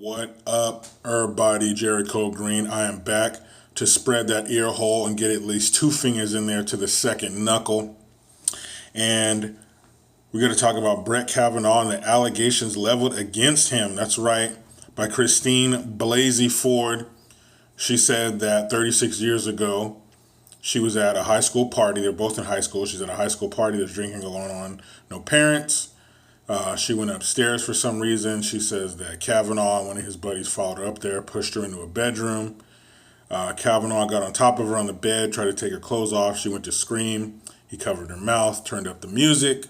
What up, everybody? Jericho Green. I am back to spread that ear hole and get at least two fingers in there to the second knuckle. And we're going to talk about Brett Kavanaugh and the allegations leveled against him. That's right, by Christine Blasey Ford. She said that 36 years ago, she was at a high school party. They're both in high school. She's at a high school party. There's drinking going on. No parents. She went upstairs for some reason. She says that Kavanaugh, one of his buddies, followed her up there, pushed her into a bedroom. Kavanaugh got on top of her on the bed, tried to take her clothes off. She went to scream. He covered her mouth, turned up the music.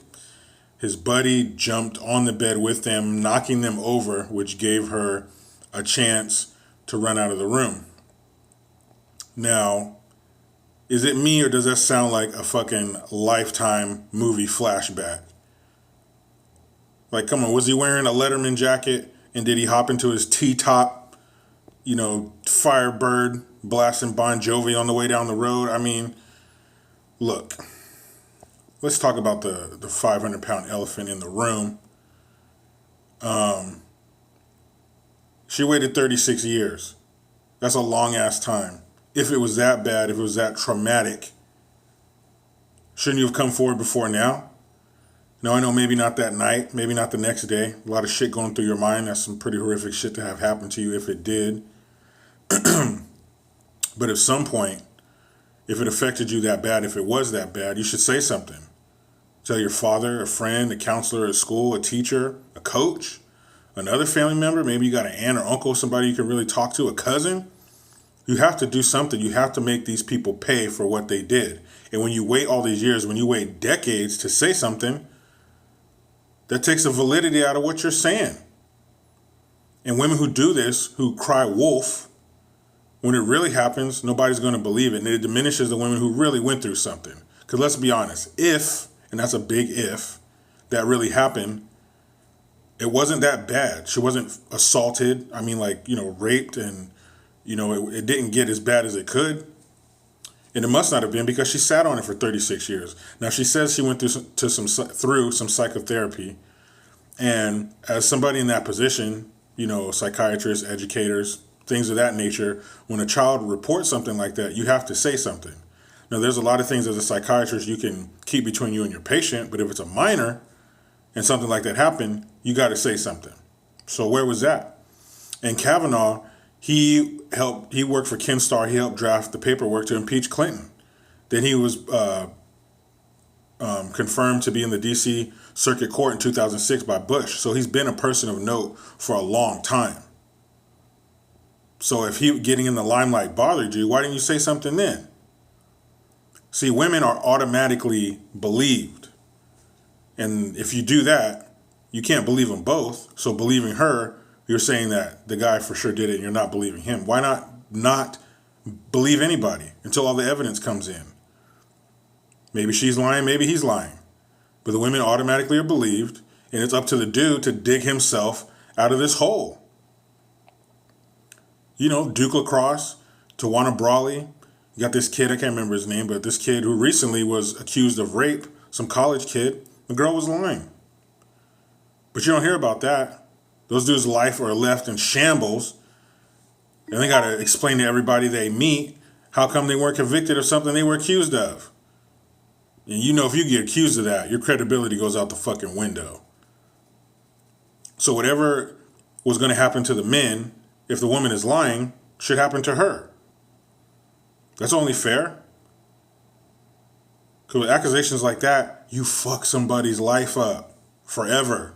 His buddy jumped on the bed with them, knocking them over, which gave her a chance to run out of the room. Now, is it me or does that sound like a fucking Lifetime movie flashback? Like, come on, was he wearing a Letterman jacket and did he hop into his T-top, Firebird blasting Bon Jovi on the way down the road? I mean, look, let's talk about the 500-pound elephant in the room. She waited 36 years. That's a long-ass time. If it was that bad, if it was that traumatic, shouldn't you have come forward before now? No, I know maybe not that night, maybe not the next day. A lot of shit going through your mind. That's some pretty horrific shit to have happened to you if it did. But at some point, if it affected you that bad, if it was that bad, you should say something. Tell your father, a friend, a counselor at school, a teacher, a coach, another family member. Maybe you got an aunt or uncle, somebody you can really talk to, a cousin. You have to do something. You have to make these people pay for what they did. And when you wait all these years, when you wait decades to say something, that takes the validity out of what you're saying. And women who do this, who cry wolf, when it really happens, nobody's going to believe it. And it diminishes the women who really went through something. Because let's be honest, if, and that's a big if, that really happened, it wasn't that bad. She wasn't assaulted. I mean, raped and, it didn't get as bad as it could. And it must not have been because she sat on it for 36 years. Now, she says she went through some psychotherapy. And as somebody in that position, psychiatrists, educators, things of that nature, when a child reports something like that, you have to say something. Now, there's a lot of things as a psychiatrist you can keep between you and your patient. But if it's a minor and something like that happened, you got to say something. So where was that? And Kavanaugh, he worked for Ken Starr. He helped draft the paperwork to impeach Clinton. Then he was confirmed to be in the D.C. Circuit Court in 2006 by Bush. So he's been a person of note for a long time. So if he getting in the limelight bothered you, why didn't you say something then? See, women are automatically believed. And if you do that, you can't believe them both. So believing her, you're saying that the guy for sure did it and you're not believing him. Why not believe anybody until all the evidence comes in? Maybe she's lying, maybe he's lying. But the women automatically are believed, and it's up to the dude to dig himself out of this hole. Duke Lacrosse, Tawana Brawley, you got this kid, I can't remember his name, but this kid who recently was accused of rape, some college kid, the girl was lying. But you don't hear about that. Those dudes' life are left in shambles, and they got to explain to everybody they meet how come they weren't convicted of something they were accused of. And if you get accused of that, your credibility goes out the fucking window. So whatever was going to happen to the men, if the woman is lying, should happen to her. That's only fair. Because with accusations like that, you fuck somebody's life up forever.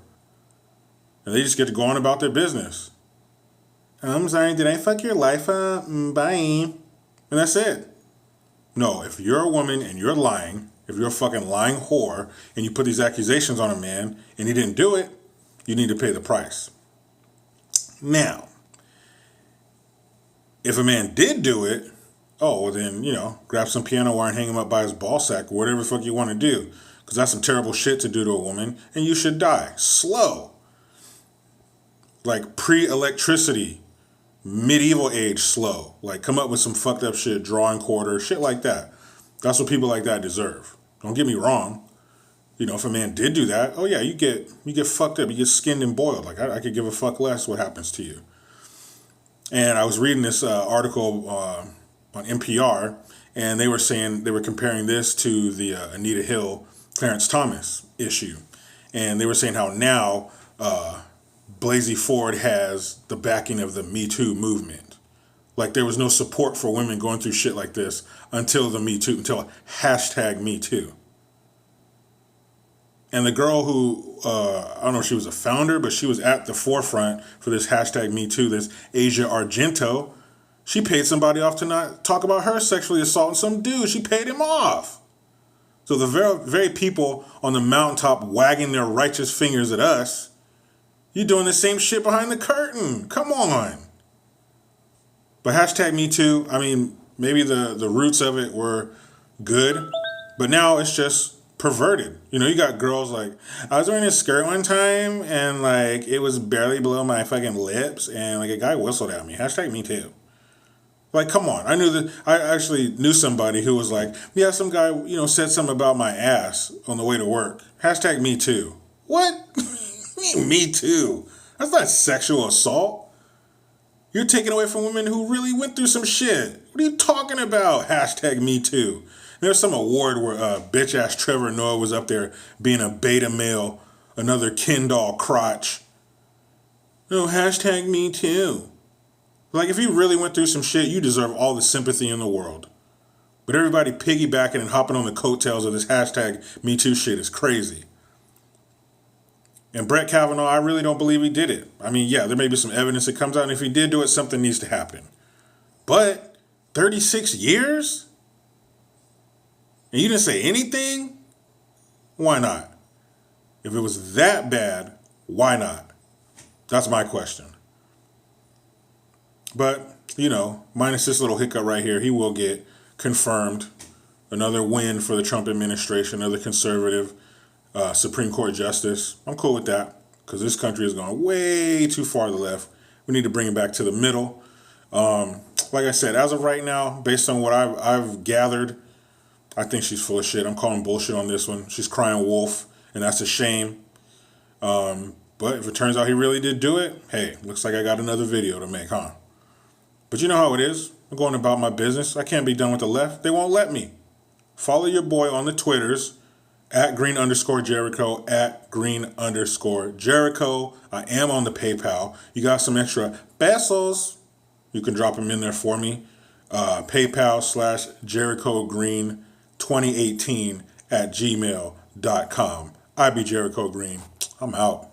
And they just get to go on about their business. I'm sorry, did I fuck your life up? Bye. And that's it. No, if you're a woman and you're lying, if you're a fucking lying whore, and you put these accusations on a man, and he didn't do it, you need to pay the price. Now, if a man did do it, then, grab some piano wire and hang him up by his ball sack, or whatever the fuck you want to do. Because that's some terrible shit to do to a woman, and you should die. Slow. Like pre-electricity, medieval age slow. Like come up with some fucked up shit, drawing quarter, shit like that. That's what people like that deserve. Don't get me wrong. If a man did do that, you get fucked up. You get skinned and boiled. Like I could give a fuck less what happens to you. And I was reading this article on NPR, and they were comparing this to the Anita Hill, Clarence Thomas issue, and they were saying how now Blasey Ford has the backing of the Me Too movement. Like there was no support for women going through shit like this until until hashtag Me Too. And the girl who, I don't know if she was a founder, but she was at the forefront for this hashtag Me Too, this Asia Argento, she paid somebody off to not talk about her sexually assaulting some dude. She paid him off. So the very people on the mountaintop wagging their righteous fingers at us, you're doing the same shit behind the curtain. Come on. But hashtag Me Too, I mean, maybe the roots of it were good, but now it's just perverted. You know, you got girls like, I was wearing a skirt one time and like it was barely below my fucking lips and like a guy whistled at me. Hashtag Me Too. Like, come on. I actually knew somebody who was like, yeah, some guy, said something about my ass on the way to work. Hashtag Me Too. What? Me Too. That's not sexual assault. You're taking away from women who really went through some shit. What are you talking about? Hashtag Me Too. There's some award where bitch ass Trevor Noah was up there being a beta male, another Ken doll crotch. No, hashtag Me Too. Like, if you really went through some shit, you deserve all the sympathy in the world. But everybody piggybacking and hopping on the coattails of this hashtag Me Too shit is crazy. And Brett Kavanaugh, I really don't believe he did it. I mean, yeah, there may be some evidence that comes out, and if he did do it, something needs to happen. But 36 years? And you didn't say anything? Why not? If it was that bad, why not? That's my question. But, minus this little hiccup right here, he will get confirmed. Another win for the Trump administration, another conservative Supreme Court justice. I'm cool with that because this country has gone way too far to the left. We need to bring it back to the middle. Like I said, as of right now, based on what I've gathered, I think she's full of shit. I'm calling bullshit on this one. She's crying wolf, and that's a shame. But if it turns out he really did do it, hey, looks like I got another video to make, huh? But you know how it is. I'm going about my business. I can't be done with the left. They won't let me. Follow your boy on the Twitters, @green_Jericho, @green_Jericho. I am on the PayPal. You got some extra pesos, you can drop them in there for me. PayPal/JerichoGreen2018 @gmail.com. I be Jericho Green. I'm out.